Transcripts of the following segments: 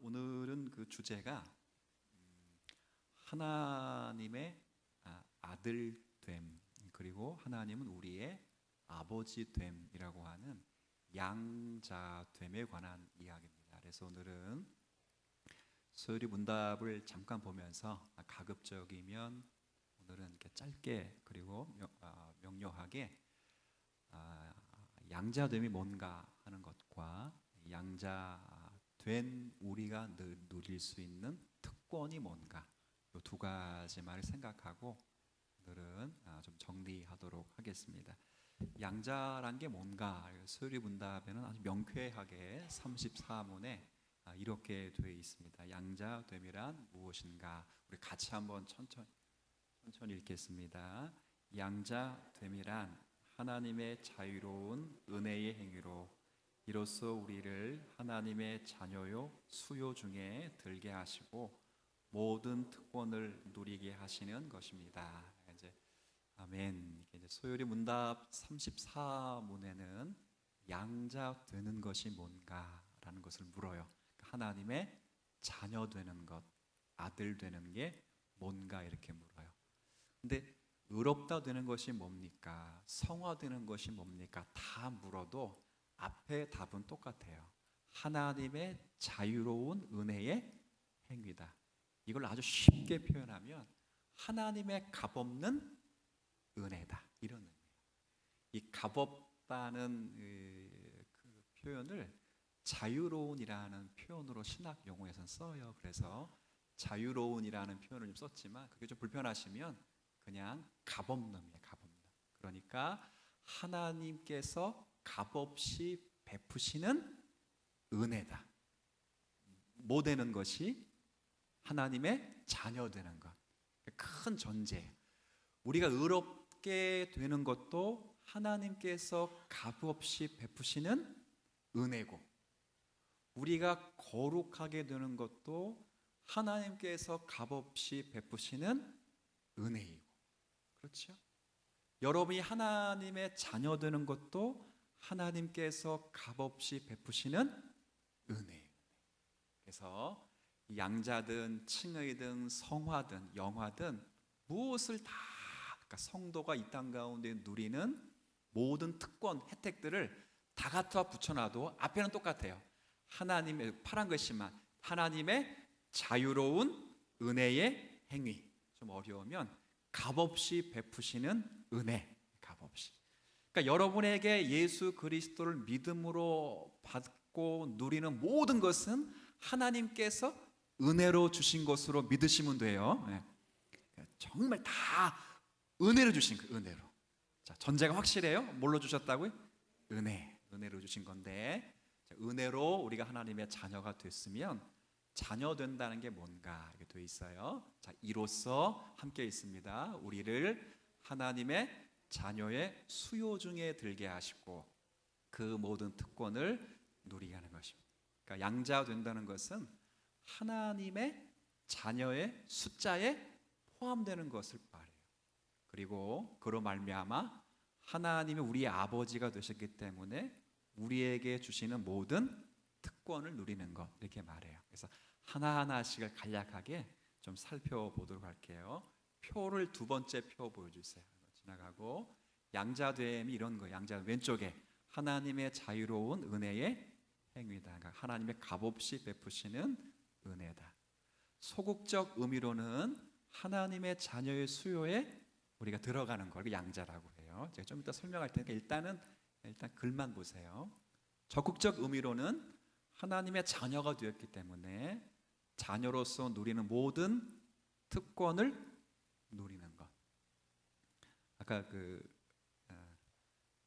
오늘은 그 주제가 하나님의 아들됨, 그리고 하나님은 우리의 아버지됨이라고 하는 양자됨에 관한 이야기입니다. 그래서 오늘은 소율이 문답을 잠깐 보면서 가급적이면 오늘은 이렇게 짧게 그리고 명료하게 양자됨이 뭔가 하는 것과 양자된 우리가 누릴 수 있는 특권이 뭔가, 이 두 가지만을 생각하고 오늘은 좀 정리하도록 하겠습니다. 양자란 게 뭔가, 소율이 문답에는 아주 명쾌하게 34문에 이렇게 되어 있습니다. 양자됨이란 무엇인가? 우리 같이 한번 천천히 읽겠습니다. 양자됨이란 하나님의 자유로운 은혜의 행위로 이로써 우리를 하나님의 자녀요 수요 중에 들게 하시고 모든 특권을 누리게 하시는 것입니다. 이제 아멘. 이제 소율이 문답 34문에는 양자 되는 것이 뭔가라는 것을 물어요. 하나님의 자녀 되는 것, 아들 되는 게 뭔가 이렇게 물어요. 근데 의롭다 되는 것이 뭡니까? 성화되는 것이 뭡니까? 다 물어도 앞에 답은 똑같아요. 하나님의 자유로운 은혜의 행위다. 이걸 아주 쉽게 표현하면 하나님의 값없는 은혜다, 이런 의미예요. 이 값없다는 그 표현을 자유로운이라는 표현으로 신학 용어에서는 써요. 그래서 자유로운이라는 표현을 좀 썼지만 그게 좀 불편하시면 그냥 값없는이에요. 값없는. 그러니까 하나님께서 값없이 베푸시는 은혜다. 뭐 되는 것이? 하나님의 자녀 되는 것. 큰 전제예요. 우리가 의롭게 되는 것도 하나님께서 값없이 베푸시는 은혜고, 우리가 거룩하게 되는 것도 하나님께서 값없이 베푸시는 은혜이고, 그렇죠? 여러분이 하나님의 자녀 되는 것도 하나님께서 값없이 베푸시는 은혜예요. 그래서 양자든 칭의든 성화든 영화든 무엇을 다, 그러니까 성도가 이 땅 가운데 누리는 모든 특권, 혜택들을 다 갖다 붙여놔도 앞에는 똑같아요. 하나님의, 파란 글씨만, 하나님의 자유로운 은혜의 행위. 좀 어려우면 값없이 베푸시는 은혜, 값없이. 그러니까 여러분에게 예수 그리스도를 믿음으로 받고 누리는 모든 것은 하나님께서 은혜로 주신 것으로 믿으시면 돼요. 정말 다 은혜로 주신 거예요. 은혜로. 자, 전제가 확실해요. 뭘로 주셨다고요? 은혜로 주신 건데, 은혜로 우리가 하나님의 자녀가 됐으면 자녀 된다는 게 뭔가 이렇게 되어 있어요. 자, 이로써 함께 있습니다. 우리를 하나님의 자녀의 수요 중에 들게 하시고 그 모든 특권을 누리게 하는 것입니다. 그러니까 양자 된다는 것은 하나님의 자녀의 숫자에 포함되는 것을 말해요. 그리고 그로 말미암아 하나님이 우리의 아버지가 되셨기 때문에 우리에게 주시는 모든 특권을 누리는 것, 이렇게 말해요. 그래서 하나하나씩을 간략하게 좀 살펴보도록 할게요. 표를 두 번째 표 보여주세요. 지나가고, 양자됨이 이런 거예요. 양자 왼쪽에 하나님의 자유로운 은혜의 행위다. 그러니까 하나님의 값없이 베푸시는 은혜다. 소극적 의미로는 하나님의 자녀의 수요에 우리가 들어가는 걸 양자라고 해요. 제가 좀 이따 설명할 테니까 일단 글만 보세요. 적극적 의미로는 하나님의 자녀가 되었기 때문에 자녀로서 누리는 모든 특권을 누리는 것. 아까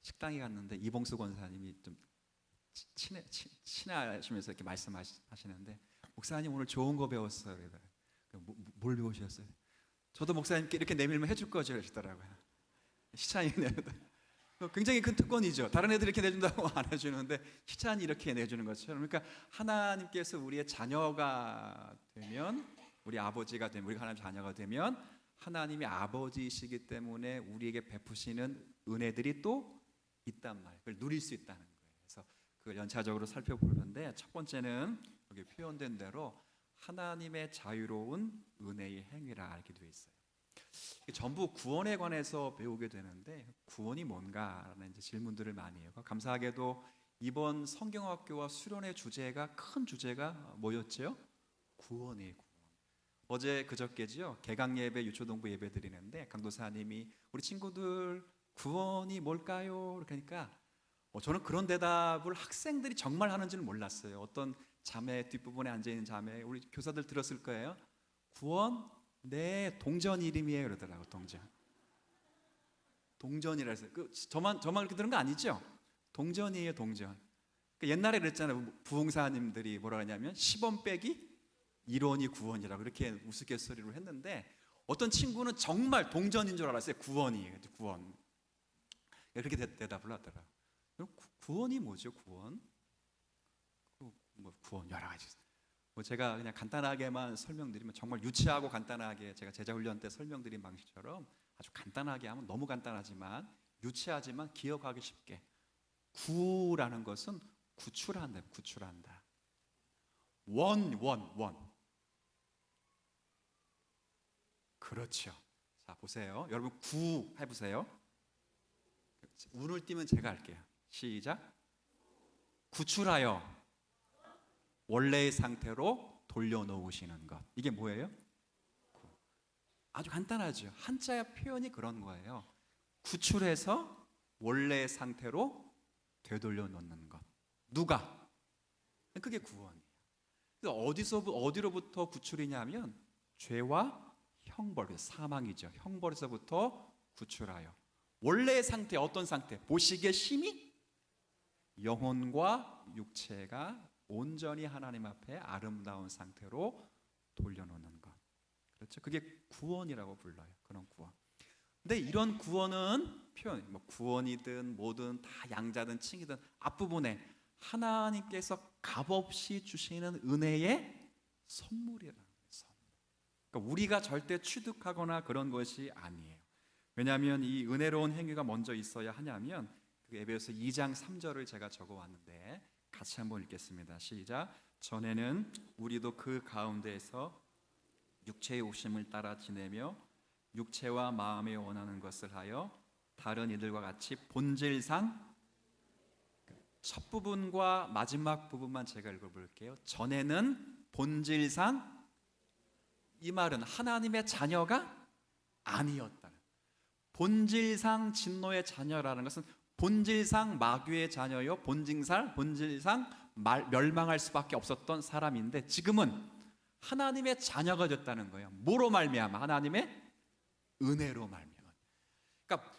식당에 갔는데 이봉수 권사님이 좀 친하시면서 이렇게 말씀하시는데, 목사님 오늘 좋은 거 배웠어요. 뭘 배우셨어요? 저도 목사님께 이렇게 내밀면 해줄 거죠, 그러시더라고요. 희찬이 굉장히 큰 특권이죠. 다른 애들이 이렇게 내준다고 안 해주는데 희찬이 이렇게 내주는 것처럼. 그러니까 하나님께서 우리의 자녀가 되면, 우리 아버지가 되면, 우리가 하나님 자녀가 되면 하나님이 아버지이시기 때문에 우리에게 베푸시는 은혜들이 또 있단 말이에요. 그걸 누릴 수 있다는 거예요. 그래서 그걸 연차적으로 살펴볼 건데, 첫 번째는 여기 표현된 대로 하나님의 자유로운 은혜의 행위라 알게 되어 있어요. 전부 구원에 관해서 배우게 되는데 구원이 뭔가라는 이제 질문들을 많이 해요. 감사하게도 이번 성경학교와 수련의 주제가 큰 주제가 뭐였죠? 구원이에요. 구원. 어제 그저께지요. 개강 예배, 유초동부 예배 드리는데 강도사님이 우리 친구들 구원이 뭘까요? 그러니까 저는 그런 대답을 학생들이 정말 하는지는 몰랐어요. 어떤 자매 뒷부분에 앉아 있는 자매 우리 교사들 들었을 거예요. 구원 네 동전 이름이에요 그러더라고. 동전이라 해서 저만 그렇게 들은 거 아니죠? 동전이에요 동전. 옛날에 그랬잖아요. 부흥사님들이 뭐라 하냐면 10원 빼기 1원이 구원이라고 이렇게 우스갯소리로 했는데 어떤 친구는 정말 동전인 줄 알았어요. 구원이 구원. 그렇게 대답을 하더라고요. 구원이 뭐죠? 구원? 구원 여러 가지. 제가 그냥 간단하게만 설명드리면 정말 유치하고 간단하게 제가 제자훈련 때 설명드린 방식처럼 아주 간단하게 하면 너무 간단하지만 유치하지만 기억하기 쉽게 구라는 것은 구출한다. 구출한다. 원. 그렇죠. 자 보세요. 여러분 구 해보세요. 운을 띄면 제가 할게요. 시작. 구출하여 원래의 상태로 돌려놓으시는 것. 이게 뭐예요? 아주 간단하죠. 한자의 표현이 그런 거예요. 구출해서 원래의 상태로 되돌려 놓는 것. 누가? 그게 구원이에요. 그래서 어디로부터 구출이냐면 죄와 형벌, 사망이죠. 형벌에서부터 구출하여 원래의 상태, 어떤 상태? 보시기에 심히 영혼과 육체가 온전히 하나님 앞에 아름다운 상태로 돌려놓는 것. 그렇죠? 그게 구원이라고 불러요. 그런 구원. 근데 이런 구원은 표현, 구원이든 뭐든 다 양자든 칭이든 앞부분에 하나님께서 값없이 주시는 은혜의 선물이라는 선물. 그러니까 우리가 절대 취득하거나 그런 것이 아니에요. 왜냐하면 이 은혜로운 행위가 먼저 있어야 하냐면 그 에베소서 2장 3절을 제가 적어왔는데 같이 한번 읽겠습니다. 시작. 전에는 우리도 그 가운데에서 육체의 욕심을 따라 지내며 육체와 마음에 원하는 것을 하여 다른 이들과 같이 본질상 첫 부분과 마지막 부분만 제가 읽어볼게요. 전에는 본질상 이 말은 하나님의 자녀가 아니었다는 본질상 진노의 자녀라는 것은 본질상 마귀의 자녀요 본질상 멸망할 수밖에 없었던 사람인데 지금은 하나님의 자녀가 됐다는 거예요. 뭐로 말미암아? 하나님의 은혜로 말미암아. 그러니까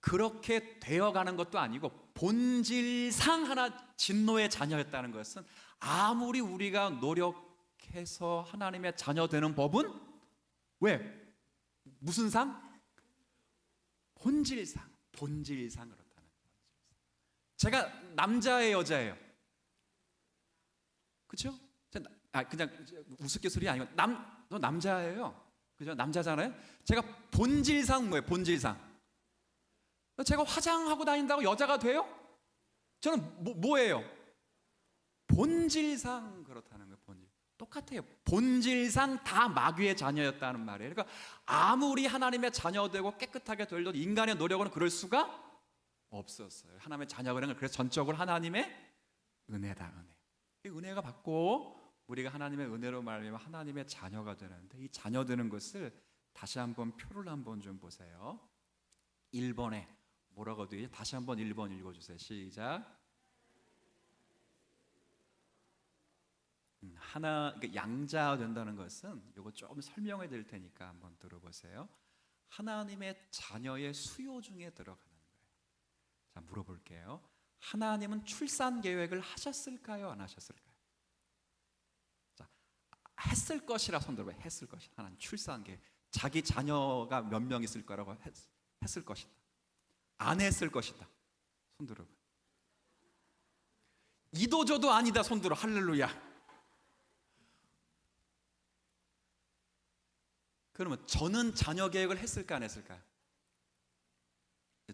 그렇게 되어가는 것도 아니고 본질상 하나 진노의 자녀였다는 것은 아무리 우리가 노력해서 하나님의 자녀 되는 법은 왜? 무슨 상? 본질상 그렇다는 거예요. 제가 남자예요, 여자예요? 그렇죠? 그냥 우스갯소리 아니고 너 남자예요. 그죠? 남자잖아요. 제가 본질상 뭐예요? 본질상. 제가 화장하고 다닌다고 여자가 돼요? 저는 뭐예요? 본질상 그렇다는 거예요. 본질. 똑같아요. 본질상 다 마귀의 자녀였다는 말이에요. 그러니까 아무리 하나님의 자녀되고 깨끗하게 되려도 인간의 노력으로는 그럴 수가 없었어요. 하나님의 자녀가 되는 건 그래서 전적으로 하나님의 은혜다. 은혜. 이 은혜가 받고 우리가 하나님의 은혜로 말하면 하나님의 자녀가 되는데 이 자녀 되는 것을 다시 한번 표를 한번 좀 보세요. 1번에 뭐라고 되어 있죠? 다시 한번 1번 읽어주세요. 시작. 그러니까 양자 된다는 것은 이거 좀 설명해 드릴 테니까 한번 들어보세요. 하나님의 자녀의 수요 중에 들어가는 거예요. 자, 물어볼게요. 하나님은 출산 계획을 하셨을까요? 안 하셨을까요? 자, 했을 것이라 손 들어봐요. 했을 것이다. 하나님 출산 계획. 자기 자녀가 몇 명 있을 거라고 했을 것이다. 안 했을 것이다. 손 들어봐요. 이도저도 아니다. 손 들어. 할렐루야. 그러면 저는 자녀 계획을 했을까 안 했을까요?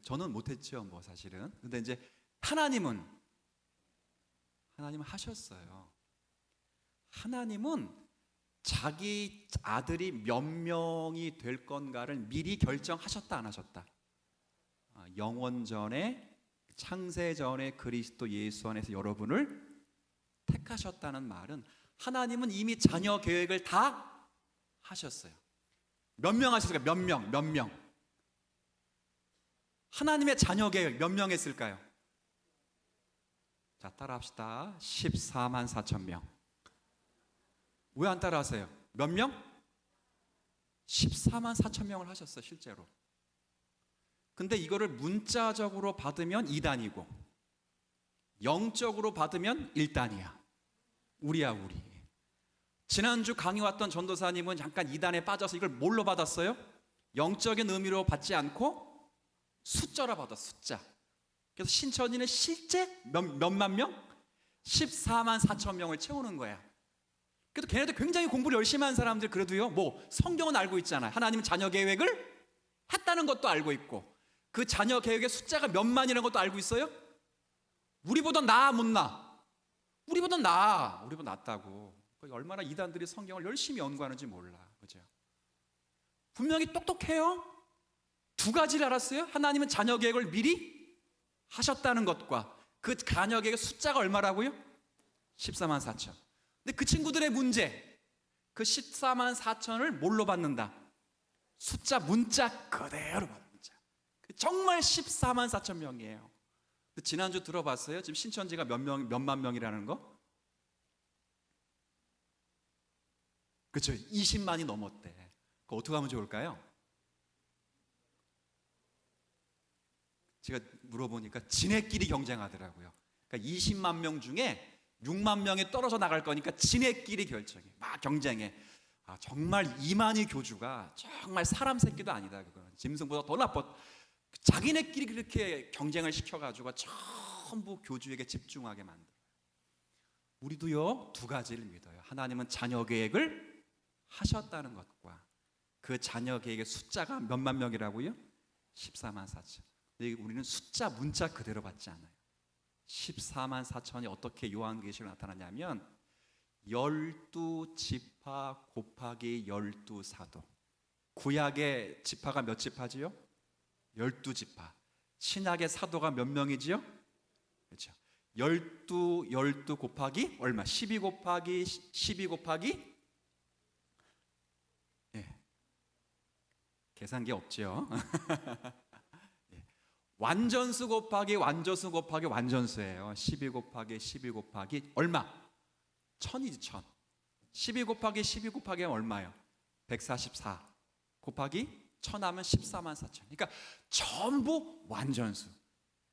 저는 못했죠, 뭐 사실은. 근데 이제 하나님은 하셨어요. 하나님은 자기 아들이 몇 명이 될 건가를 미리 결정하셨다 안 하셨다? 영원전에 창세전에 그리스도 예수 안에서 여러분을 택하셨다는 말은 하나님은 이미 자녀 계획을 다 하셨어요. 몇 명 하셨을까요? 몇 명? 하나님의 자녀 계획 몇 명 했을까요? 자, 따라합시다. 14만 4천 명. 왜 안 따라하세요? 몇 명? 14만 4천 명을 하셨어요, 실제로. 근데 이거를 문자적으로 받으면 2단이고 영적으로 받으면 1단이야. 우리야, 우리. 지난주 강의 왔던 전도사님은 잠깐 2단에 빠져서 이걸 뭘로 받았어요? 영적인 의미로 받지 않고 숫자로 받았어, 숫자. 그래서 신천지는 실제 몇만 명? 14만 4천 명을 채우는 거야. 그래도 걔네들 굉장히 공부를 열심히 한 사람들, 그래도요, 뭐 성경은 알고 있잖아요. 하나님은 자녀 계획을 했다는 것도 알고 있고 그 자녀 계획의 숫자가 몇만이라는 것도 알고 있어요? 우리보다 나아 못 나? 우리보다 나아. 우리보다 낫다고. 얼마나 이단들이 성경을 열심히 연구하는지 몰라. 그죠? 분명히 똑똑해요. 두 가지를 알았어요. 하나님은 자녀 계획을 미리 하셨다는 것과 그 자녀 계획의 숫자가 얼마라고요? 14만 4천. 근데 그 친구들의 문제, 그 14만 4천을 뭘로 받는다? 숫자, 문자 그대로 받는다. 정말 14만 4천 명이에요. 지난주 들어봤어요? 지금 신천지가 몇만 명이라는 거? 그렇죠. 20만이 넘었대. 그거 어떻게 하면 좋을까요? 제가 물어보니까 지네끼리 경쟁하더라고요. 그러니까 20만 명 중에 6만 명이 떨어져 나갈 거니까 지네끼리 결정해. 막 경쟁해. 정말 이만희 교주가 정말 사람 새끼도 아니다. 그거는 짐승보다 더 나빠. 자기네끼리 그렇게 경쟁을 시켜가지고 전부 교주에게 집중하게 만들어요. 우리도요, 두 가지를 믿어요. 하나님은 자녀 계획을 하셨다는 것과 그 자녀 계획의 숫자가 몇만 명이라고요? 14만 4천. 근데 우리는 숫자, 문자 그대로 받지 않아요. 14만 4천이 어떻게 요한계시로 나타나냐면 12지파 곱하기 12사도. 구약의 지파가 몇 지파지요? 12지파. 신약의 사도가 몇 명이지요? 그렇죠. 12 곱하기 얼마? 12 곱하기 예. 계산기 없죠. 예. 완전수 곱하기 완전수 곱하기 완전수예요. 12 곱하기 얼마? 1000이지 1000. 12 곱하기 얼마요? 144 곱하기 1000 하면 14만 4천. 그러니까 전부 완전수.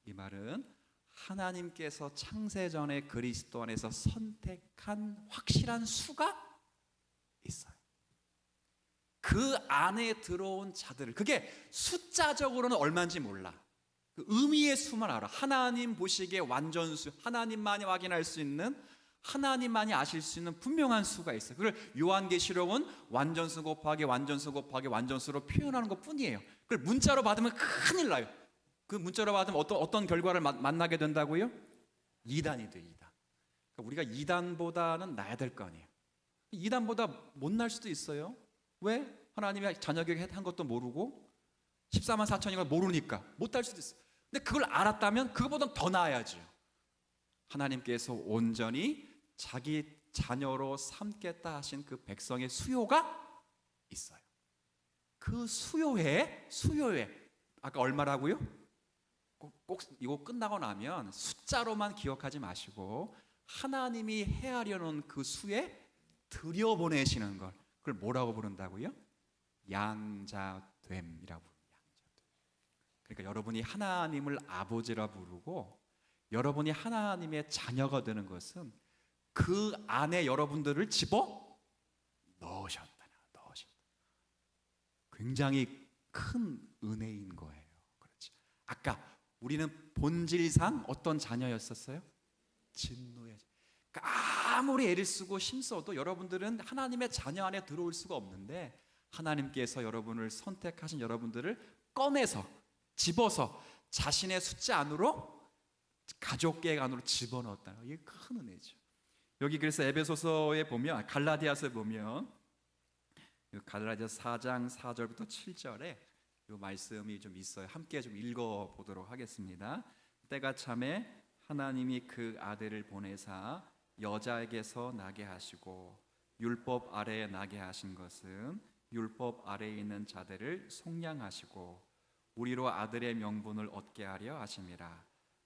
이 말은 하나님께서 창세전에 그리스도 안에서 선택한 확실한 수가 있어요. 그 안에 들어온 자들을, 그게 숫자적으로는 얼마인지 몰라. 그 의미의 수만 알아. 하나님 보시기에 완전수, 하나님만이 확인할 수 있는, 하나님만이 아실 수 있는 분명한 수가 있어요. 그걸 요한계시록은 완전수 곱하기 완전수 곱하기 완전수로 표현하는 것 뿐이에요. 그걸 문자로 받으면 큰일 나요. 그 문자로 받으면 어떤 결과를 만나게 된다고요? 2단이 돼, 2단. 그러니까 우리가 2단보다는 나야 될 거 아니에요. 2단보다 못 날 수도 있어요. 왜? 하나님이 자녀 계획한 것도 모르고 14만 4천이가 모르니까 못 할 수도 있어요. 근데 그걸 알았다면 그거보다 더 나아야죠. 하나님께서 온전히 자기 자녀로 삼겠다 하신 그 백성의 수요가 있어요. 그 수요에 아까 얼마라고요? 꼭 이거 끝나고 나면 숫자로만 기억하지 마시고 하나님이 헤아려놓은 그 수에 들여보내시는 걸, 그걸 뭐라고 부른다고요? 양자됨이라고 부릅니다. 그러니까 여러분이 하나님을 아버지라 부르고 여러분이 하나님의 자녀가 되는 것은 그 안에 여러분들을 집어 넣으셨다. 굉장히 큰 은혜인 거예요. 그렇지. 아까 우리는 본질상 어떤 자녀였었어요? 진노의. 그러니까 아무리 애를 쓰고 힘써도 여러분들은 하나님의 자녀 안에 들어올 수가 없는데 하나님께서 여러분을 선택하신 여러분들을 꺼내서 집어서 자신의 숫자 안으로, 가족 계획 안으로 집어넣었다는, 이게 큰 은혜죠. 여기 그래서 에베소서에 보면, 갈라디아서에 보면 갈라디아서 4장 4절부터 7절에 이 말씀이 좀 있어요. 함께 좀 읽어 보도록 하겠습니다. 때가 참에 하나님이 그 아들을 보내사 여자에게서 나게 하시고 율법 아래에 나게 하신 것은 율법 아래에 있는 자들을 속량하시고 우리로 아들의 명분을 얻게 하려 하심이라.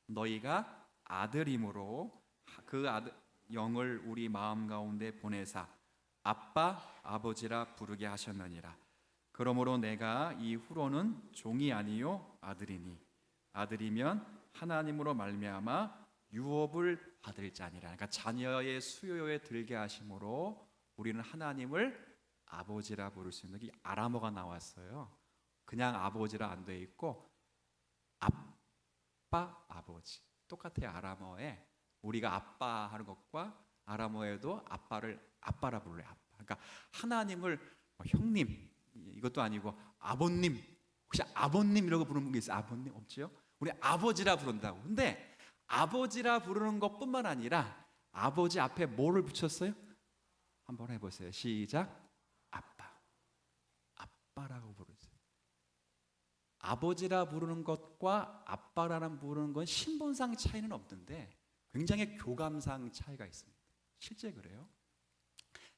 너희가 아들임으로 그 아들 영을 우리 마음 가운데 보내사 아빠 아버지라 부르게 하셨느니라. 그러므로 내가 이후로는 종이 아니요 아들이니 아들이면 하나님으로 말미암아 유업을 받을 자니라. 그러니까 자녀의 수요에 들게 하심으로 우리는 하나님을 아버지라 부를 수 있는, 이 아람어가 나왔어요. 그냥 아버지라 안 돼 있고 아빠 아버지 똑같아요. 아람어에 우리가 아빠 하는 것과 아람어에도 아빠를 아빠라 불러요. 아빠. 그러니까 하나님을 형님 이것도 아니고 아버님, 혹시 아버님 이라고 부르는 게 있어요? 아버님 없지요? 우리 아버지라 부른다고. 근데 아버지라 부르는 것뿐만 아니라 아버지 앞에 뭐를 붙였어요? 한번 해보세요. 시작. 아빠. 아빠라고 부르세요. 아버지라 부르는 것과 아빠라는 부르는 건 신분상 차이는 없는데 굉장히 교감상 차이가 있습니다. 실제 그래요.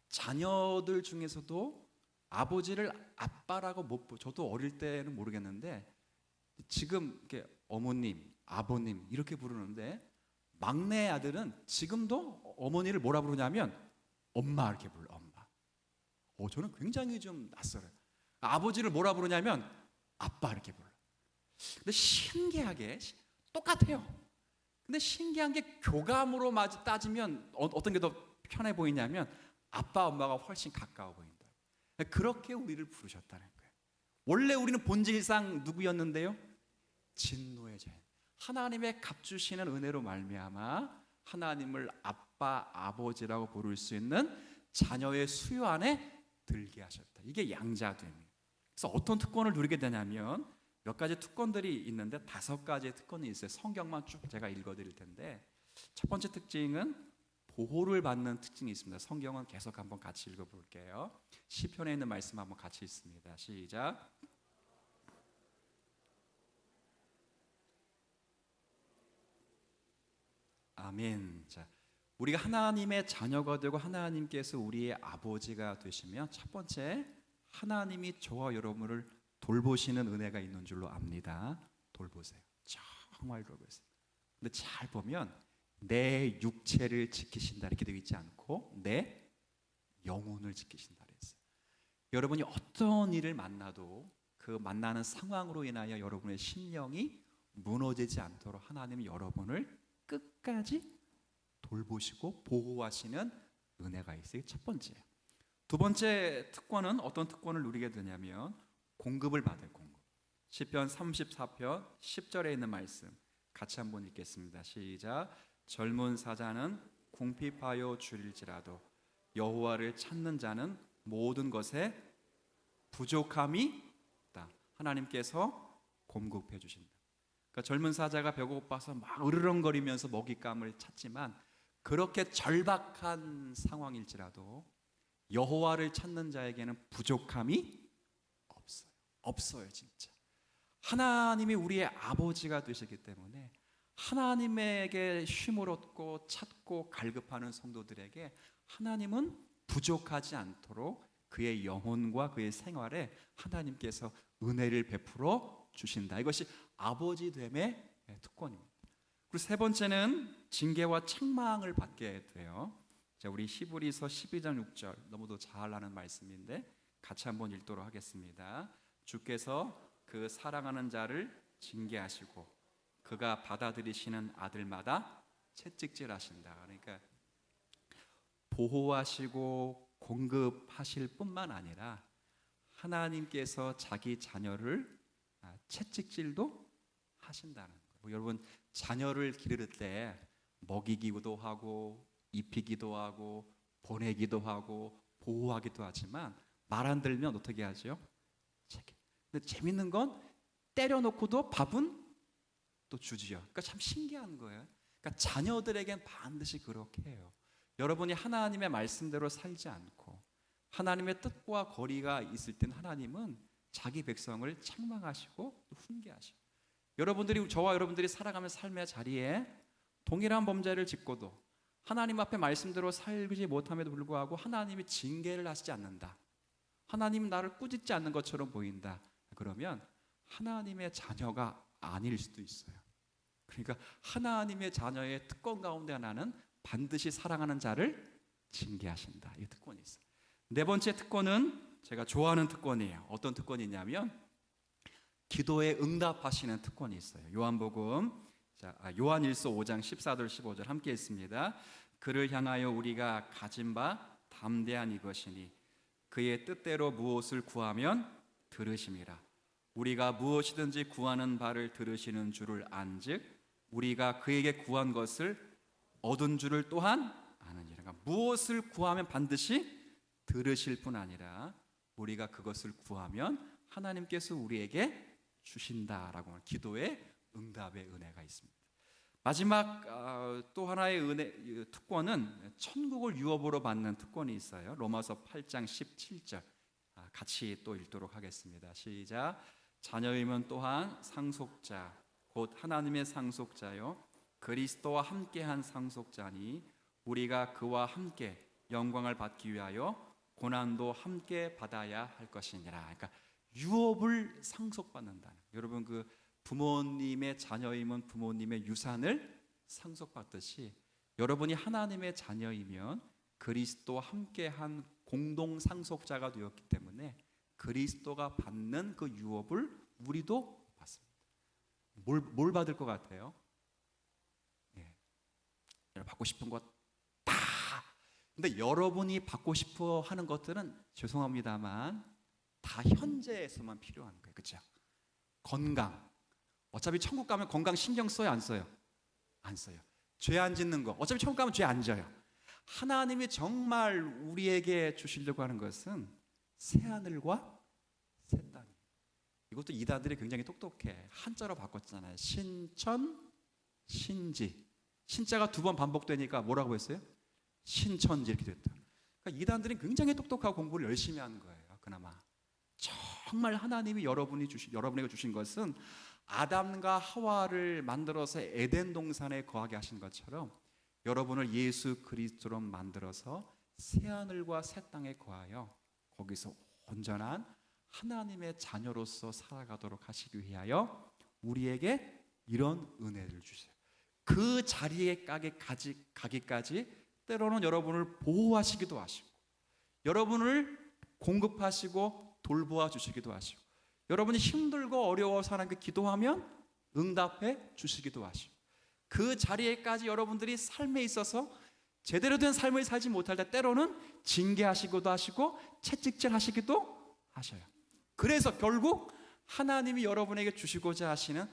자녀들 중에서도 아버지를 아빠라고 못 부르. 저도 어릴 때는 모르겠는데 지금 이렇게 어머님, 아버님 이렇게 부르는데 막내 아들은 지금도 어머니를 뭐라 부르냐면 엄마 이렇게 불러. 엄마. 저는 굉장히 좀 낯설어요. 아버지를 뭐라 부르냐면 아빠 이렇게 불러. 근데 신기하게 똑같아요. 근데 신기한 게 교감으로 따지면 어떤 게 더 편해 보이냐면 아빠 엄마가 훨씬 가까워 보인다. 그렇게 우리를 부르셨다는 거예요. 원래 우리는 본질상 누구였는데요? 진노의 자연. 하나님의 값주시는 은혜로 말미암아 하나님을 아빠 아버지라고 부를 수 있는 자녀의 수요 안에 들게 하셨다. 이게 양자됨이에요. 그래서 어떤 특권을 누리게 되냐면 몇 가지 특권들이 있는데 5가지의 특권이 있어요. 성경만 쭉 제가 읽어드릴 텐데 첫 번째 특징은 보호를 받는 특징이 있습니다. 성경은 계속 한번 같이 읽어볼게요. 시편에 있는 말씀 한번 같이 읽습니다. 시작. 아멘. 자, 우리가 하나님의 자녀가 되고 하나님께서 우리의 아버지가 되시면 첫 번째 하나님이 저와 여러분을 돌보시는 은혜가 있는 줄로 압니다. 돌보세요. 정말 돌보세요. 근데 잘 보면 내 육체를 지키신다 이렇게 되어 있지 않고 내 영혼을 지키신다 그랬어요. 여러분이 어떤 일을 만나도 그 만나는 상황으로 인하여 여러분의 심령이 무너지지 않도록 하나님이 여러분을 끝까지 돌보시고 보호하시는 은혜가 있어요. 첫 번째예요. 두 번째 특권은 어떤 특권을 누리게 되냐면 공급을 받을 공급. 시편 34편 10절에 있는 말씀 같이 한번 읽겠습니다. 시작. 젊은 사자는 궁핍하여 줄일지라도 여호와를 찾는 자는 모든 것에 부족함이 없다. 하나님께서 공급해 주신다. 그러니까 젊은 사자가 배고파서 막 으르렁거리면서 먹잇감을 찾지만 그렇게 절박한 상황일지라도 여호와를 찾는 자에게는 부족함이 없어요. 없어요, 진짜. 하나님이 우리의 아버지가 되시기 때문에 하나님에게 쉼을 얻고 찾고 갈급하는 성도들에게 하나님은 부족하지 않도록 그의 영혼과 그의 생활에 하나님께서 은혜를 베풀어 주신다. 이것이 아버지됨의 특권입니다. 그리고 세 번째는 징계와 책망을 받게 돼요. 자, 우리 히브리서 12장 6절 너무도 잘 아는 말씀인데 같이 한번 읽도록 하겠습니다. 주께서 그 사랑하는 자를 징계하시고 그가 받아들이시는 아들마다 채찍질하신다. 그러니까 보호하시고 공급하실 뿐만 아니라 하나님께서 자기 자녀를 채찍질도 하신다는 거예요. 여러분 자녀를 기를 때 먹이기도 하고 입히기도 하고 보내기도 하고 보호하기도 하지만 말 안 들면 어떻게 하죠? 근데 재밌는 건 때려놓고도 밥은 또 주지요. 그러니까 참 신기한 거예요. 그러니까 자녀들에겐 반드시 그렇게 해요. 여러분이 하나님의 말씀대로 살지 않고 하나님의 뜻과 거리가 있을 땐 하나님은 자기 백성을 책망하시고 또 훈계하시고, 여러분들이, 저와 여러분들이 살아가는 삶의 자리에 동일한 범죄를 짓고도 하나님 앞에 말씀대로 살지 못함에도 불구하고 하나님이 징계를 하시지 않는다, 하나님은 나를 꾸짖지 않는 것처럼 보인다, 그러면 하나님의 자녀가 아닐 수도 있어요. 그러니까 하나님의 자녀의 특권 가운데 하나는 반드시 사랑하는 자를 징계하신다, 이 특권이 있어요. 네 번째 특권은 제가 좋아하는 특권이에요. 어떤 특권이 있냐면 기도에 응답하시는 특권이 있어요. 요한복음, 요한일서 5장 14절 15절 함께 읽습니다. 그를 향하여 우리가 가진 바 담대한 이것이니 그의 뜻대로 무엇을 구하면 들으심이라. 우리가 무엇이든지 구하는 바를 들으시는 줄을 안즉 우리가 그에게 구한 것을 얻은 줄을 또한 아느니라. 그러니까 무엇을 구하면 반드시 들으실 뿐 아니라 우리가 그것을 구하면 하나님께서 우리에게 주신다라고, 기도의 응답의 은혜가 있습니다. 마지막 또 하나의 특권은 천국을 유업으로 받는 특권이 있어요. 로마서 8장 17절 같이 또 읽도록 하겠습니다. 시작. 자녀이면 또한 상속자 곧 하나님의 상속자요 그리스도와 함께한 상속자니 우리가 그와 함께 영광을 받기 위하여 고난도 함께 받아야 할 것이니라. 그러니까 유업을 상속받는다는, 여러분 그 부모님의 자녀이면 부모님의 유산을 상속받듯이 여러분이 하나님의 자녀이면 그리스도와 함께한 공동 상속자가 되었기 때문에 그리스도가 받는 그 유업을 우리도 받습니다. 뭘 받을 것 같아요? 받고 싶은 것 다. 근데 여러분이 받고 싶어 하는 것들은 죄송합니다만 다 현재에서만 필요한 거예요. 그렇죠? 건강. 어차피 천국 가면 건강 신경 써요, 안 써요? 안 써요. 죄 안 짓는 거. 어차피 천국 가면 죄 안 져요. 하나님이 정말 우리에게 주시려고 하는 것은 새 하늘과 새 땅. 이것도 이단들이 굉장히 똑똑해. 한자로 바꿨잖아요. 신천, 신지. 신자가 두 번 반복되니까 뭐라고 했어요? 신천지 이렇게 됐다. 그러니까 이단들은 굉장히 똑똑하고 공부를 열심히 하는 거예요. 그나마 정말 하나님이 여러분에게 주신 것은 아담과 하와를 만들어서 에덴 동산에 거하게 하신 것처럼 여러분을 예수 그리스도로 만들어서 새 하늘과 새 땅에 거하여 거기서 온전한 하나님의 자녀로서 살아가도록 하시기 위하여 우리에게 이런 은혜를 주세요. 그 자리에 가기까지 때로는 여러분을 보호하시기도 하시고 여러분을 공급하시고 돌보아 주시기도 하시고 여러분이 힘들고 어려워서 하나님께 기도하면 응답해 주시기도 하시고 그 자리에까지 여러분들이 삶에 있어서 제대로 된 삶을 살지 못할 때 때로는 징계하시기도 하시고 채찍질 하시기도 하셔요. 그래서 결국 하나님이 여러분에게 주시고자 하시는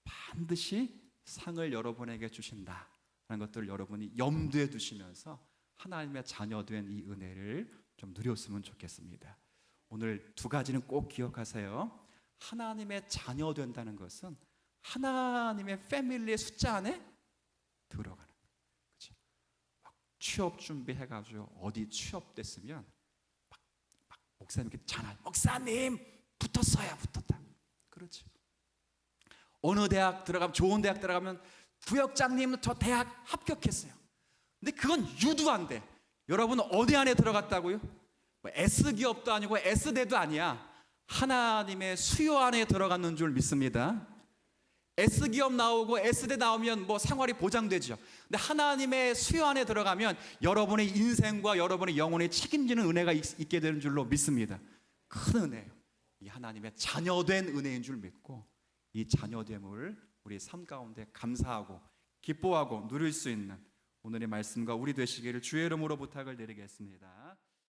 반드시 상을 여러분에게 주신다라는 것들을 여러분이 염두에 두시면서 하나님의 자녀된 이 은혜를 좀 누렸으면 좋겠습니다. 오늘 두 가지는 꼭 기억하세요. 하나님의 자녀 된다는 것은 하나님의 패밀리의 숫자 안에 들어가는 거예요. 그렇죠? 막 취업 준비해가지고 어디 취업됐으면 막 목사님께 전화, 목사님 붙었어요, 붙었다. 그렇죠. 어느 대학 들어가면 좋은 대학 들어가면 부역장님 저 대학 합격했어요. 근데 그건 유두한데 여러분 어디 안에 들어갔다고요? 뭐 S기업도 아니고 S대도 아니야. 하나님의 수요 안에 들어갔는 줄 믿습니다. S기업 나오고 S대 나오면 뭐 생활이 보장되죠. 근데 하나님의 수요 안에 들어가면 여러분의 인생과 여러분의 영혼에 책임지는 은혜가 있게 되는 줄로 믿습니다. 큰 은혜예요. 이 하나님의 자녀된 은혜인 줄 믿고 이 자녀됨을 우리 삶 가운데 감사하고 기뻐하고 누릴 수 있는 오늘의 말씀과 우리 되시기를 주의 이름으로 부탁을 드리겠습니다.